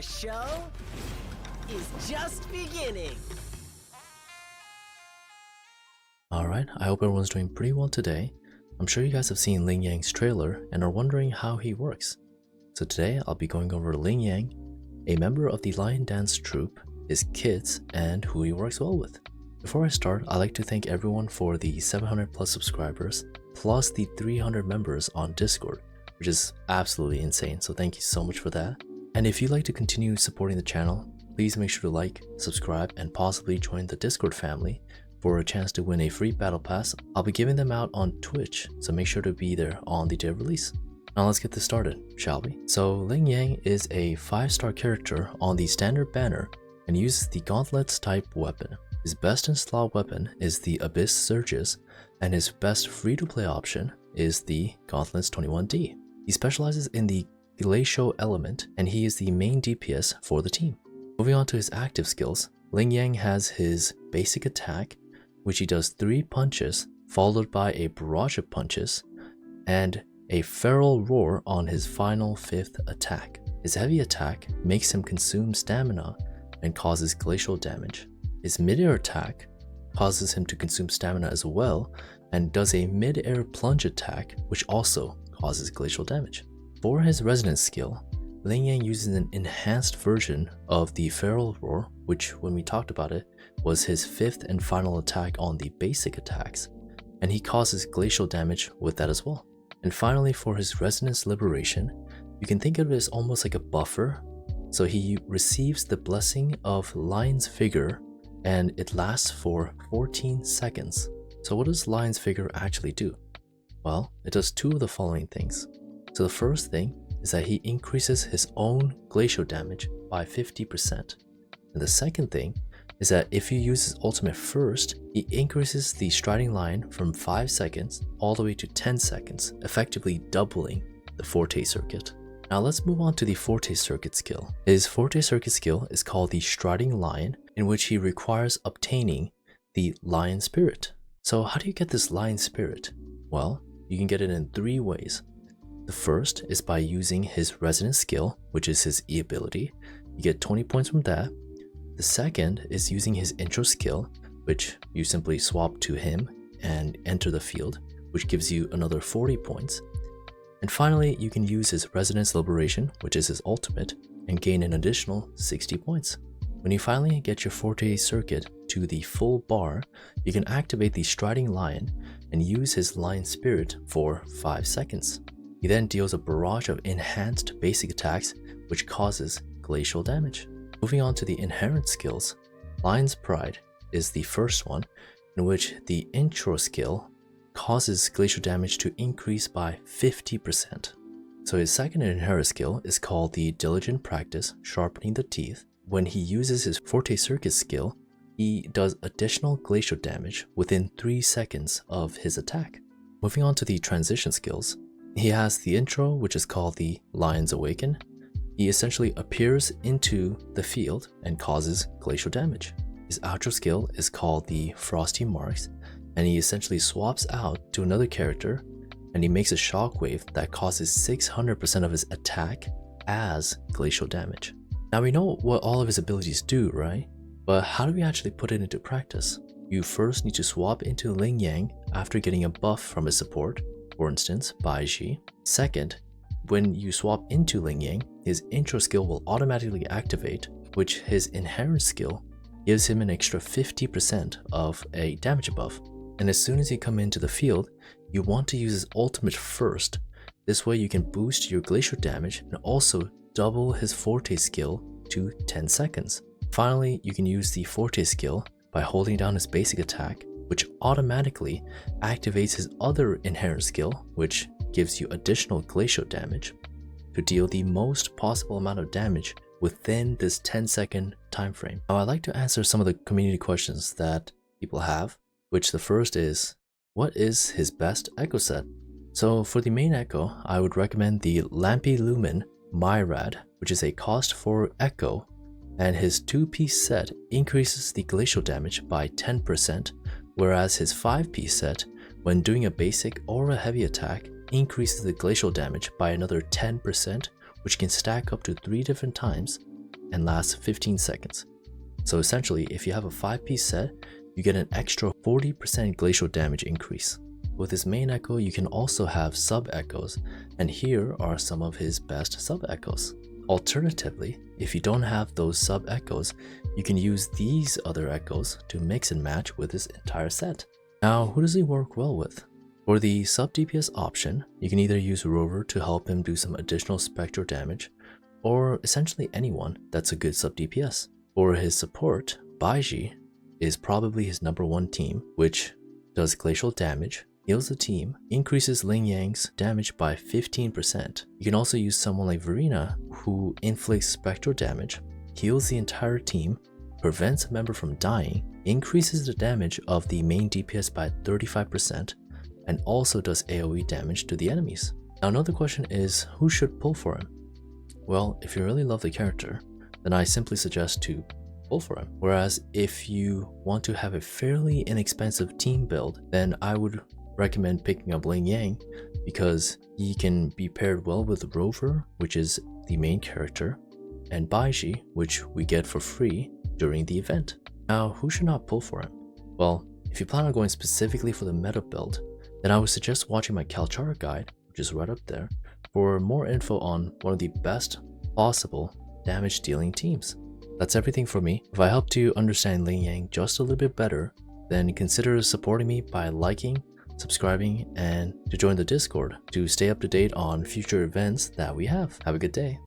The show is just beginning. Alright, I hope everyone's doing pretty well today. I'm sure you guys have seen Ling Yang's trailer and are wondering how he works. So today I'll be going over Ling Yang, a member of the lion dance troupe, his kits, and who he works well with. Before I start, I'd like to thank everyone for the 700 plus subscribers, plus the 300 members on Discord, which is absolutely insane, so thank you so much for that. And if you'd like to continue supporting the channel, please make sure to like, subscribe, and possibly join the Discord family for a chance to win a free battle pass. I'll be giving them out on Twitch, so make sure to be there on the day of release. Now let's get this started, shall we? So Ling Yang is a 5-star character on the standard banner and uses the gauntlets-type weapon. His best in slot weapon is the Abyss Surges, and his best free-to-play option is the Gauntlets-21D. He specializes in the glacio element, and he is the main DPS for the team. Moving on to his active skills, Ling Yang has his basic attack, which he does 3 punches, followed by a barrage of punches, and a feral roar on his final 5th attack. His heavy attack makes him consume stamina and causes glacial damage. His mid-air attack causes him to consume stamina as well, and does a mid-air plunge attack, which also causes glacial damage. For his resonance skill, Ling Yang uses an enhanced version of the feral roar, which when we talked about it, was his 5th and final attack on the basic attacks, and he causes glacial damage with that as well. And finally, for his resonance liberation, you can think of it as almost like a buffer. So he receives the blessing of Lion's Vigor, and it lasts for 14 seconds. So what does Lion's Vigor actually do? Well, it does 2 of the following things. So the first thing is that he increases his own glacial damage by 50%. And the second thing is that if you use his ultimate first, he increases the striding line from 5 seconds all the way to 10 seconds, effectively doubling the Forte circuit. Now let's move on to the Forte circuit skill. His Forte circuit skill is called the Striding Lion, in which he requires obtaining the Lion Spirit. So how do you get this Lion Spirit? Well, you can get it in 3 ways. The first is by using his resonance skill, which is his E ability. You get 20 points from that. The second is using his intro skill, which you simply swap to him and enter the field, which gives you another 40 points. And finally, you can use his Resonance Liberation, which is his ultimate, and gain an additional 60 points. When you finally get your Forte circuit to the full bar, you can activate the Striding Lion and use his Lion Spirit for 5 seconds. He then deals a barrage of enhanced basic attacks, which causes glacial damage. Moving on to the inherent skills, Lion's Pride is the first one, in which the intro skill causes glacial damage to increase by 50%. So his second inherent skill is called the Diligent Practice, Sharpening the Teeth. When he uses his Forte circuit skill, he does additional glacial damage within 3 seconds of his attack. Moving on to the transition skills, he has the intro, which is called the Lion's Awaken. He essentially appears into the field and causes glacial damage. His outro skill is called the Frosty Marks, and he essentially swaps out to another character and he makes a shockwave that causes 600% of his attack as glacial damage. Now we know what all of his abilities do, right? But how do we actually put it into practice? You first need to swap into Ling Yang after getting a buff from his support, for instance, Baiji. Second, when you swap into Ling Yang, his intro skill will automatically activate, which his inherent skill gives him an extra 50% of a damage buff. And as soon as you come into the field, you want to use his ultimate first. This way you can boost your glacial damage and also double his Forte skill to 10 seconds. Finally, you can use the Forte skill by holding down his basic attack, which automatically activates his other inherent skill, which gives you additional glacial damage, to deal the most possible amount of damage within this 10-second time frame. Now I'd like to answer some of the community questions that people have, which the first is, what is his best echo set? So for the main echo, I would recommend the Lampy Lumen Myrad, which is a cost 4 echo, and his 2-piece set increases the glacial damage by 10%, whereas his 5-piece set, when doing a basic or a heavy attack, increases the glacial damage by another 10%, which can stack up to 3 different times, and lasts 15 seconds. So essentially, if you have a 5-piece set, you get an extra 40% glacial damage increase. With his main echo, you can also have sub-echoes, and here are some of his best sub-echoes. Alternatively, if you don't have those sub-echoes, you can use these other echoes to mix and match with his entire set. Now, who does he work well with? For the sub-DPS option, you can either use Rover to help him do some additional spectral damage, or essentially anyone that's a good sub-DPS. For his support, Baiji is probably his #1 team, which does glacial damage, heals the team, increases Ling Yang's damage by 15%. You can also use someone like Reina, who inflicts spectral damage, heals the entire team, prevents a member from dying, increases the damage of the main DPS by 35%, and also does AoE damage to the enemies. Now another question is, who should pull for him? Well, if you really love the character, then I simply suggest to pull for him. Whereas if you want to have a fairly inexpensive team build, then I would recommend picking up Ling Yang because he can be paired well with Rover, which is the main character, and Baiji, which we get for free during the event. Now, who should not pull for him? Well, if you plan on going specifically for the meta build, then I would suggest watching my Kalchara guide, which is right up there, for more info on one of the best possible damage dealing teams. That's everything for me. If I helped you understand Ling Yang just a little bit better, then consider supporting me by liking, subscribing, and to join the Discord to stay up to date on future events that we have. Have a good day.